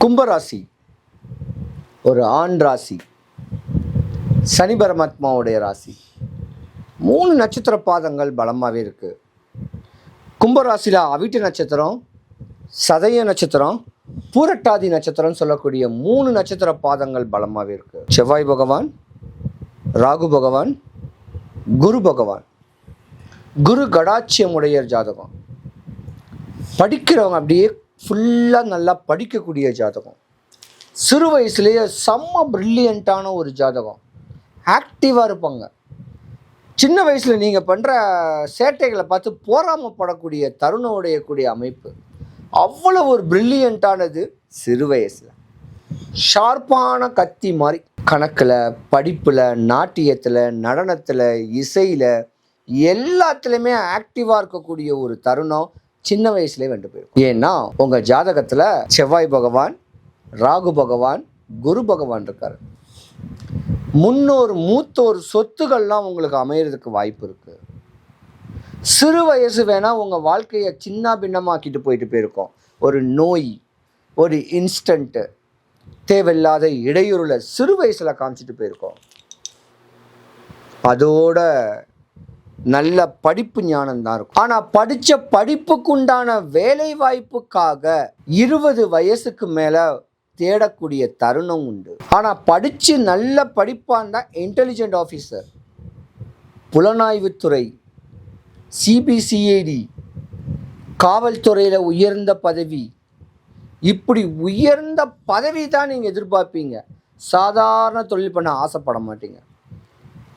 கும்பராசி ஒரு ஆண் ராசி, சனி பரமாத்மாவுடைய ராசி. 3 நட்சத்திர பாதங்கள் பலமாகவே இருக்குது. கும்பராசியில் அவிட்ட நட்சத்திரம், சதய நட்சத்திரம், பூரட்டாதி நட்சத்திரம் சொல்லக்கூடிய 3 நட்சத்திர பாதங்கள் பலமாகவே இருக்குது. செவ்வாய் பகவான், ராகு பகவான், குரு பகவான். குரு கடாட்சியமுடைய ஜாதகம். படிக்கிறவங்க அப்படியே ஃபுல்லாக நல்லா படிக்கக்கூடிய ஜாதகம். சிறு வயசுலேயே செம்ம ப்ரில்லியண்ட்டான ஒரு ஜாதகம். ஆக்டிவாக இருப்பாங்க. சின்ன வயசில் நீங்கள் பண்ணுற சேட்டைகளை பார்த்து போராமப்படக்கூடிய தருணம் உடையக்கூடிய அமைப்பு. அவ்வளோ ஒரு ப்ரில்லியண்ட்டானது சிறு வயசில். ஷார்ப்பான கத்தி மாதிரி கணக்கில், படிப்பில், நாட்டியத்தில், நடனத்தில், இசையில் எல்லாத்துலேயுமே ஆக்டிவாக இருக்கக்கூடிய ஒரு தருணம் சின்ன வயசுலேயே வென்று போயிடும். ஏன்னா உங்கள் ஜாதகத்தில் செவ்வாய் பகவான், ராகு பகவான், குரு பகவான் இருக்கார். முன்னோர் மூத்தோர் சொத்துக்கள்லாம் உங்களுக்கு அமையறதுக்கு வாய்ப்பு இருக்குது. சிறு வயசு வேணால் உங்கள் வாழ்க்கையை சின்ன பின்னமாக்கிட்டு போயிட்டு போயிருக்கோம். ஒரு நோய், ஒரு இன்ஸ்டண்ட்டு, தேவையில்லாத இடையூறுல சிறு வயசில் காமிச்சிட்டு போயிருக்கோம். அதோட நல்ல படிப்பு ஞானம் தான் இருக்கும். ஆனால் படித்த படிப்புக்குண்டான வேலை வாய்ப்புக்காக 20 வயசுக்கு மேலே தேடக்கூடிய தருணம் உண்டு. ஆனால் படித்து நல்ல படிப்பாக இருந்தால் இன்டெலிஜென்ட் ஆஃபீஸர், புலனாய்வுத்துறை, சிபிசிஐடி, காவல்துறையில் உயர்ந்த பதவி, இப்படி உயர்ந்த பதவி தான் நீங்கள் எதிர்பார்ப்பீங்க. சாதாரண தொழில் பண்ண ஆசைப்பட மாட்டீங்க.